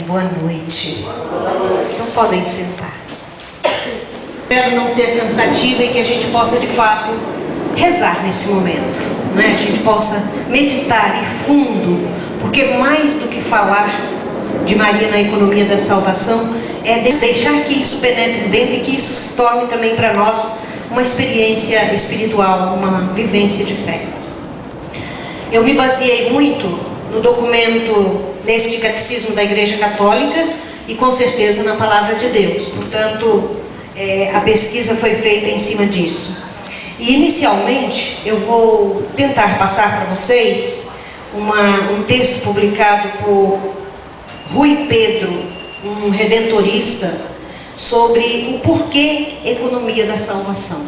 Boa noite. Não podem sentar. Espero não ser cansativa e que a gente possa de fato rezar nesse momento, né? A gente possa meditar e fundo, porque mais do que falar de Maria na economia da salvação é deixar que isso penetre dentro e que isso se torne também para nós uma experiência espiritual, uma vivência de fé. Eu me baseei muito no documento deste catecismo da Igreja Católica e com certeza na Palavra de Deus. Portanto, a pesquisa foi feita em cima disso. E inicialmente eu vou tentar passar para vocês um texto publicado por Rui Pedro, um redentorista, sobre o porquê economia da salvação.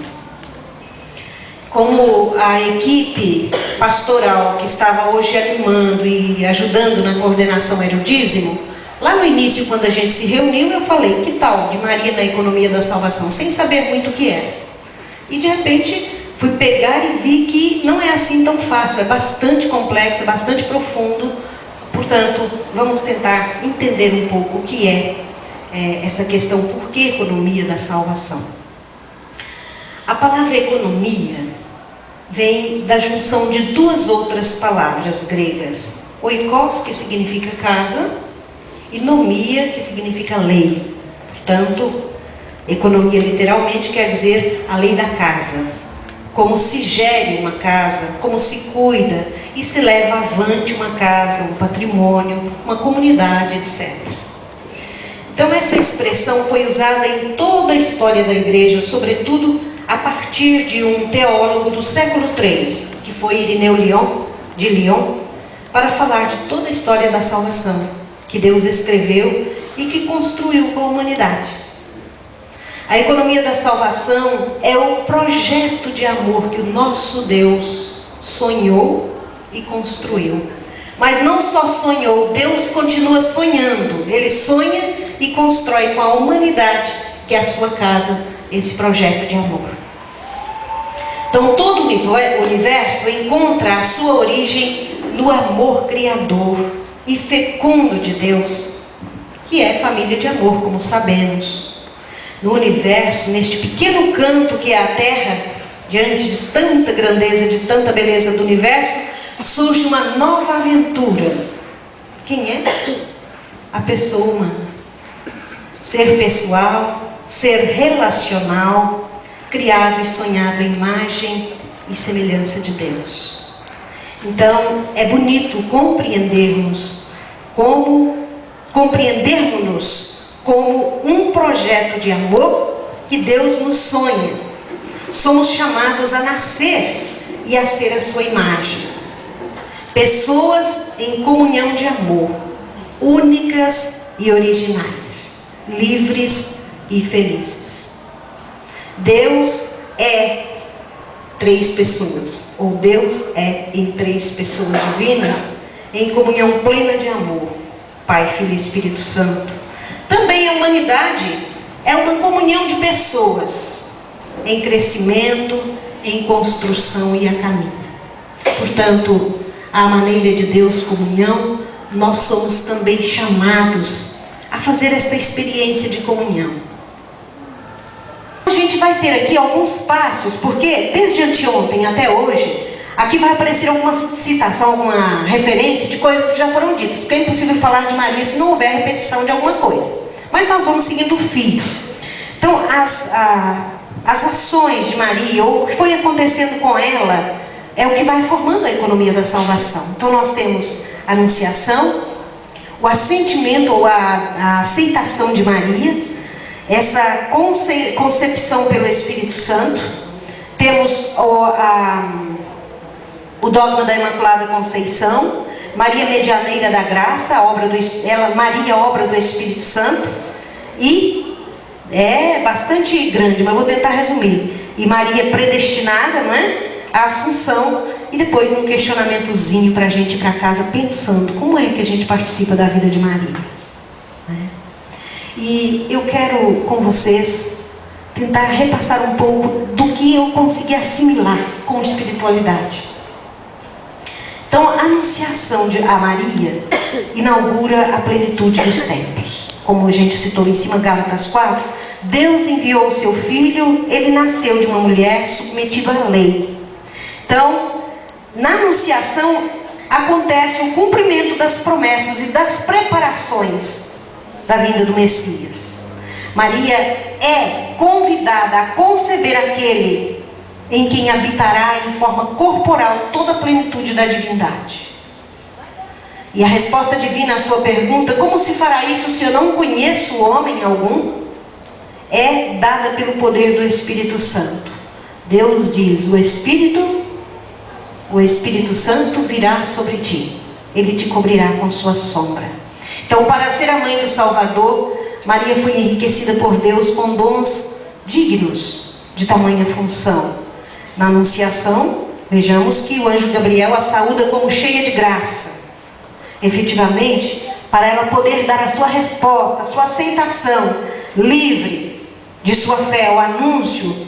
Como a equipe pastoral que estava hoje animando e ajudando na coordenação era o dízimo, lá no início, quando a gente se reuniu, eu falei, que tal de Maria na economia da salvação, sem saber muito o que era. E de repente fui pegar e vi que não é assim tão fácil, é bastante complexo, é bastante profundo. Portanto, vamos tentar entender um pouco o que é essa questão, por que economia da salvação. A palavra economia vem da junção de duas outras palavras gregas. Oikos, que significa casa, e nomia, que significa lei. Portanto, economia literalmente quer dizer a lei da casa. Como se gere uma casa, como se cuida e se leva avante uma casa, um patrimônio, uma comunidade, etc. Então essa expressão foi usada em toda a história da igreja, sobretudo a partir de um teólogo do século III, que foi Irineu de Lyon, para falar de toda a história da salvação, que Deus escreveu e que construiu com a humanidade. A economia da salvação é o projeto de amor que o nosso Deus sonhou e construiu. Mas não só sonhou, Deus continua sonhando. Ele sonha e constrói com a humanidade, que é a sua casa, esse projeto de amor. Então todo o universo encontra a sua origem no amor criador e fecundo de Deus, que é família de amor, como sabemos. No universo, neste pequeno canto que é a Terra, diante de tanta grandeza, de tanta beleza do universo, surge uma nova aventura. Quem é? A pessoa humana. Ser pessoal, ser relacional, criado e sonhado à imagem e semelhança de Deus. Então, é bonito compreendermos-nos como um projeto de amor que Deus nos sonha. Somos chamados a nascer e a ser a sua imagem. Pessoas em comunhão de amor, únicas e originais, livres e felizes. Deus é três pessoas, ou Deus é em três pessoas divinas, em comunhão plena de amor, Pai, Filho e Espírito Santo. Também a humanidade é uma comunhão de pessoas, em crescimento, em construção e a caminho. Portanto, à maneira de Deus comunhão, nós somos também chamados a fazer esta experiência de comunhão. A gente vai ter aqui alguns passos, porque desde anteontem até hoje, aqui vai aparecer alguma citação, alguma referência de coisas que já foram ditas, porque é impossível falar de Maria se não houver repetição de alguma coisa. Mas nós vamos seguindo o fio. Então, as ações de Maria, ou o que foi acontecendo com ela, é o que vai formando a economia da salvação. Então nós temos a anunciação, o assentimento ou a aceitação de Maria, essa concepção pelo Espírito Santo. Temos o dogma da Imaculada Conceição, Maria Medianeira da Graça, Maria, obra do Espírito Santo, e é bastante grande, mas vou tentar resumir. E Maria predestinada, não é? A Assunção, e depois um questionamentozinho para a gente ir para casa pensando como é que a gente participa da vida de Maria, né? E eu quero com vocês tentar repassar um pouco do que eu consegui assimilar com espiritualidade. Então, a anunciação a Maria inaugura a plenitude dos tempos. Como a gente citou em cima, Gálatas 4, Deus enviou o seu Filho, ele nasceu de uma mulher submetida à lei. Então, na anunciação acontece o cumprimento das promessas e das preparações da vida do Messias. Maria é convidada a conceber aquele em quem habitará em forma corporal toda a plenitude da divindade. E a resposta divina à sua pergunta, como se fará isso se eu não conheço homem algum? É dada pelo poder do Espírito Santo. Deus diz, o Espírito Santo virá sobre ti. Ele te cobrirá com sua sombra. Então, para ser a mãe do Salvador, Maria foi enriquecida por Deus com dons dignos de tamanha função. Na anunciação, vejamos que o anjo Gabriel a saúda como cheia de graça. Efetivamente, para ela poder dar a sua resposta, a sua aceitação livre de sua fé, o anúncio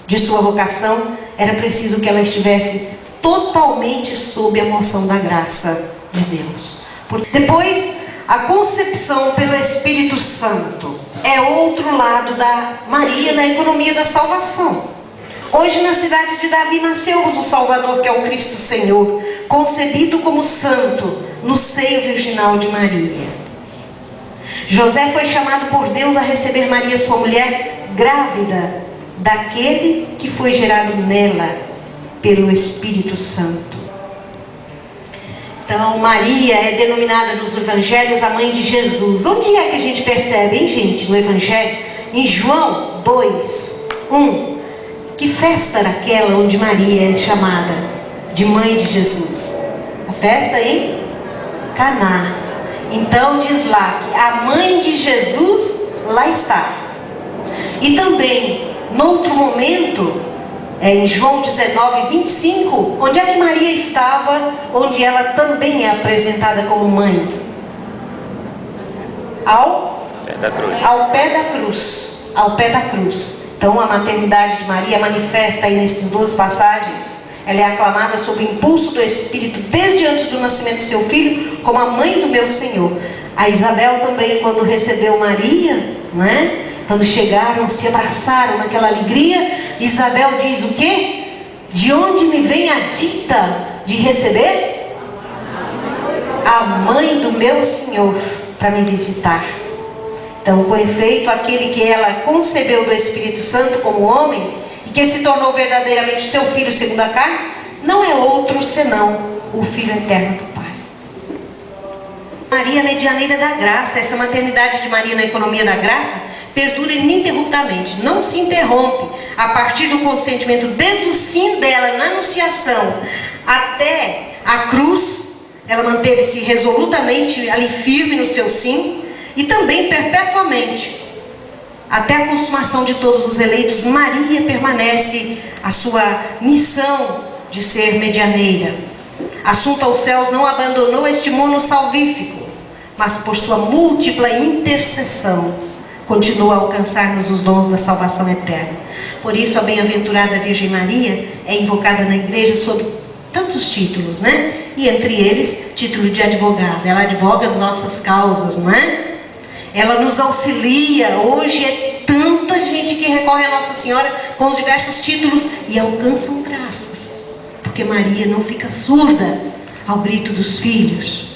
de sua vocação, era preciso que ela estivesse totalmente sob a moção da graça de Deus. Depois, a concepção pelo Espírito Santo é outro lado da Maria na economia da salvação. Hoje na cidade de Davi nasceu-vos o Salvador, que é o Cristo Senhor, concebido como santo no seio virginal de Maria. José foi chamado por Deus a receber Maria, sua mulher, grávida daquele que foi gerado nela pelo Espírito Santo. Então, Maria é denominada nos evangelhos a mãe de Jesus. Onde é que a gente percebe, hein, gente, no evangelho? Em João 2, 1. Que festa era aquela onde Maria é chamada de mãe de Jesus? A festa em Caná. Então diz lá que a mãe de Jesus lá estava. E também, noutro momento, em João 19, 25, onde é que Maria estava, onde ela também é apresentada como mãe? Ao pé da cruz. Ao pé da cruz. Então a maternidade de Maria manifesta aí nessas duas passagens. Ela é aclamada sob o impulso do Espírito desde antes do nascimento de seu filho, como a mãe do meu Senhor. A Isabel também, quando recebeu Maria, não é? Quando chegaram, se abraçaram naquela alegria, Isabel diz o quê? De onde me vem a dita de receber? A mãe do meu Senhor para me visitar. Então, com efeito, aquele que ela concebeu do Espírito Santo como homem, e que se tornou verdadeiramente seu filho segundo a carne, não é outro senão o Filho eterno do Pai. Maria, medianeira da graça, essa maternidade de Maria na economia da graça, perdura ininterruptamente, não se interrompe, a partir do consentimento, desde o sim dela na anunciação, até a cruz, ela manteve-se resolutamente ali firme no seu sim, e também perpetuamente, até a consumação de todos os eleitos, Maria permanece a sua missão de ser medianeira. Assunta aos céus, não abandonou este mono salvífico, mas por sua múltipla intercessão, continua a alcançar-nos os dons da salvação eterna. Por isso, a bem-aventurada Virgem Maria é invocada na igreja sob tantos títulos, né? E entre eles, título de advogada. Ela advoga nossas causas, não é? Ela nos auxilia. Hoje é tanta gente que recorre a Nossa Senhora com os diversos títulos e alcançam graças, porque Maria não fica surda ao grito dos filhos.